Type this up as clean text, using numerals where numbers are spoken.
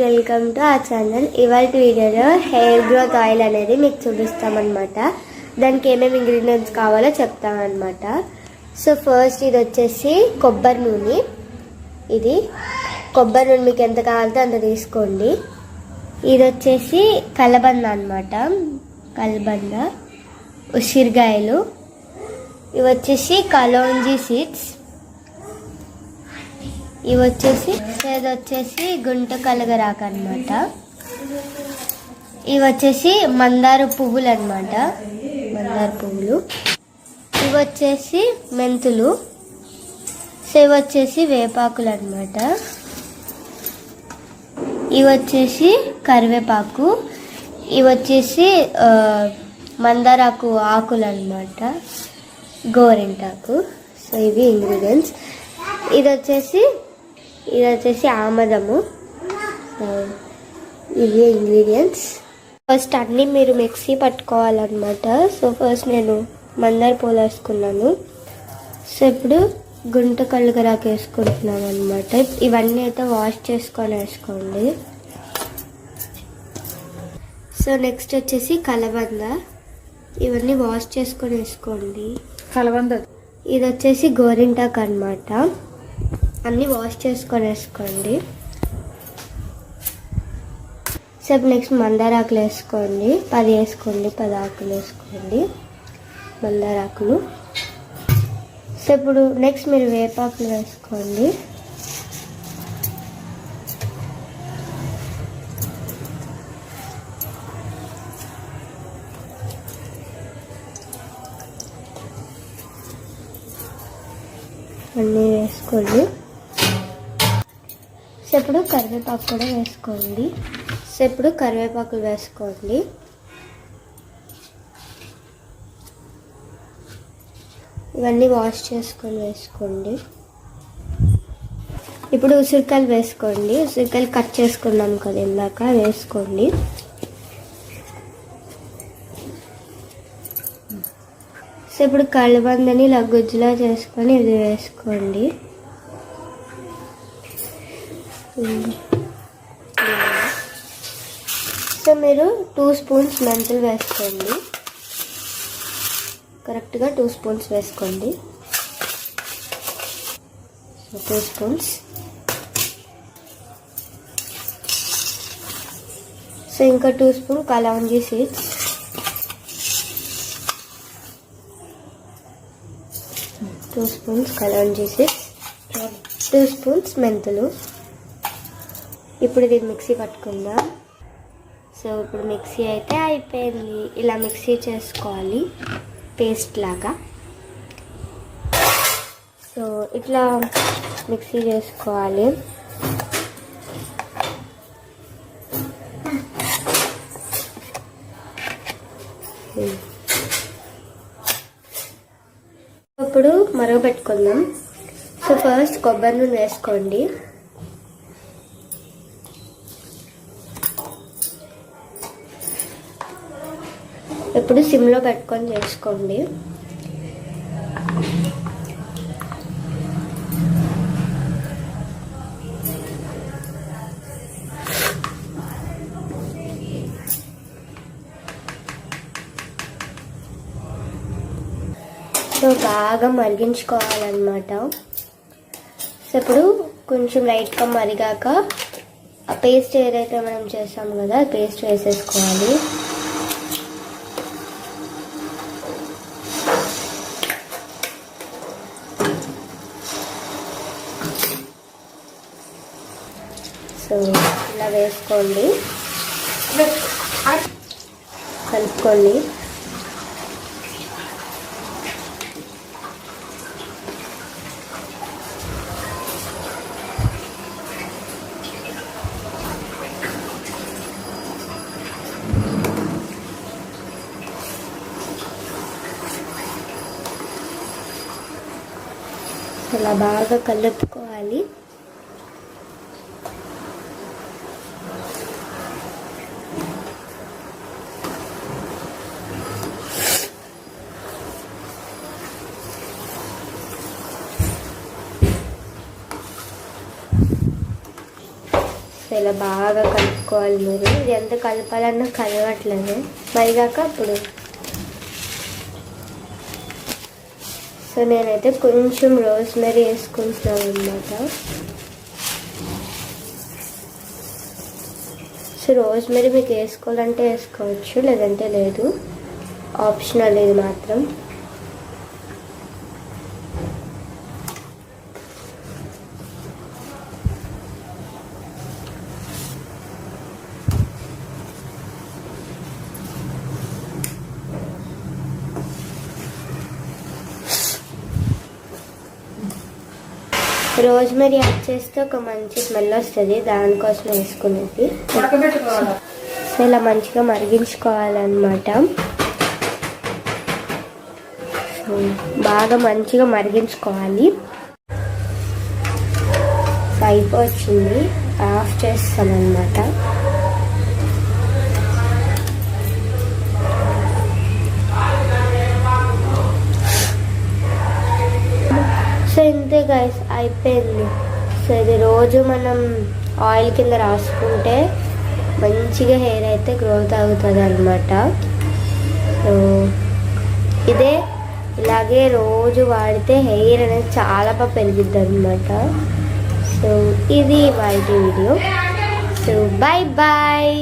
Welcome to ఆ channel. ఇవాళ వీడియోలో హెయిర్ గ్రోత్ ఆయిల్ అనేది మీకు చూపిస్తామన్నమాట. దానికి ఏమేమి ఇంగ్రీడియంట్స్ కావాలో చెప్తామన్నమాట. సో ఫస్ట్ ఇది వచ్చేసి కొబ్బరి నూనె. ఇది కొబ్బరి నూనె మీకు ఎంత కావాలంటే అంత తీసుకోండి. ఇది వచ్చేసి కలబంద అన్నమాట. కలబంద, ఉసిరికాయలు, ఇవి వచ్చేసి కలోంజీ సీడ్స్, ఇవి వచ్చేసి ఇది వచ్చేసి గుంట కలగరాకు అనమాట. ఇవి వచ్చేసి మందార పువ్వులు అనమాట, మందార పువ్వులు. ఇవి వచ్చేసి మెంతులు. సో ఇవి వచ్చేసి వేపాకులు అనమాట. ఇవి వచ్చేసి కరివేపాకు. ఇవి వచ్చేసి మందారాకు ఆకులు అనమాట, గోరింటాకు. సో ఇవి ఇంగ్రీడియంట్స్. ఇది వచ్చేసి ఆమదము. ఇవి ఇంగ్రీడియంట్స్. ఫస్ట్ అన్నీ మీరు మిక్సీ పట్టుకోవాలన్నమాట. సో ఫస్ట్ నేను మందార పూలు వేసుకున్నాను. సో ఇప్పుడు గుంట కలగరాకు వేసుకుంటున్నాను అనమాట. ఇవన్నీ అయితే వాష్ చేసుకొని వేసుకోండి. సో నెక్స్ట్ వచ్చేసి కలబంద. ఇవన్నీ వాష్ చేసుకొని వేసుకోండి. కలబంద. ఇది వచ్చేసి గోరింటాకు అనమాట. అన్నీ వాష్ చేసుకొని వేసుకోండి. సో నెక్స్ట్ మందారాకులు వేసుకోండి. 10 వేసుకోండి, 10 ఆకులు వేసుకోండి మందారాకులు. సో ఇప్పుడు నెక్స్ట్ మీరు వేపాకులు వేసుకోండి. అన్నీ వేసుకోండి. సో ఇప్పుడు కరివేపాకు కూడా వేసుకోండి. సో ఇప్పుడు కరివేపాకులు వేసుకోండి. ఇవన్నీ వాష్ చేసుకొని వేసుకోండి. ఇప్పుడు ఉసిరికాయలు వేసుకోండి. ఉసిరికాయలు కట్ చేసుకున్నాం కదా ఇందాక, వేసుకోండి. సో ఇప్పుడు కలబందని ఇలా గుజ్జులా చేసుకొని ఇది వేసుకోండి. సో మీరు 2 స్పూన్స్ మెంతులు వేసుకోండి. కరెక్ట్గా 2 స్పూన్స్ వేసుకోండి. So 2 spoons. సో ఇంకా 2 స్పూన్ కలౌంజీ సీడ్స్. 2 స్పూన్స్ కలౌంజీ సీడ్స్, 2 స్పూన్స్ మెంతులు. ఇప్పుడు ఇది మిక్సీ పట్టుకుందాం. సో ఇప్పుడు మిక్సీ అయితే అయిపోయింది. ఇలా మిక్సీ చేసుకోవాలి పేస్ట్ లాగా. సో ఇట్లా మిక్సీ చేసుకోవాలి. ఇప్పుడు మరగబెట్టుకుందాం. సో ఫస్ట్ కొబ్బరి నూనె వేసుకోండి. ఇప్పుడు సిమ్లో పెట్టుకొని చేసుకోండి. సో బాగా మరిగించుకోవాలన్నమాట. సో ఇప్పుడు కొంచెం లైట్గా మరిగాక ఆ పేస్ట్ ఏదైతే మనం చేసాం కదా, పేస్ట్ వేసేసుకోవాలి. సో ఇలా వేసుకోండి, కలుపుకోండి. ఇలా బాగా కలుపుకోవాలి. ఇలా బాగా కలుపుకోవాలి. మీరు ఇది ఎంత కలపాలన్నా కలవట్లేదు మరిగాక అప్పుడు. సో నేనైతే కొంచెం రోజ్మెరీ వేసుకుంటున్నాను అన్నమాట. సో రోజ్మెరీ మీకు వేసుకోవాలంటే వేసుకోవచ్చు, లేదంటే లేదు, ఆప్షనల్ ఇది మాత్రం. రోజ్మెరీ యాడ్ చేస్తే ఒక మంచి స్మెల్ వస్తుంది, దానికోసం వేసుకునేది. సో ఇలా మంచిగా మరిగించుకోవాలన్నమాట. సో బాగా మంచిగా మరిగించుకోవాలి. సో అయిపోయింది, ఆఫ్ చేస్తామన్నమాట. సో ఇంతే గైస్, అయిపోయింది. సో ఇది రోజు మనం ఆయిల్ కింద రాసుకుంటే మంచిగా హెయిర్ అయితే గ్రోత్ అవుతుంది అనమాట. సో ఇదే ఇలాగే రోజు వాడితే హెయిర్ అనేది చాలా బాగా పెరిగిద్ది అనమాట. సో ఇది వాటి వీడియో. So bye bye.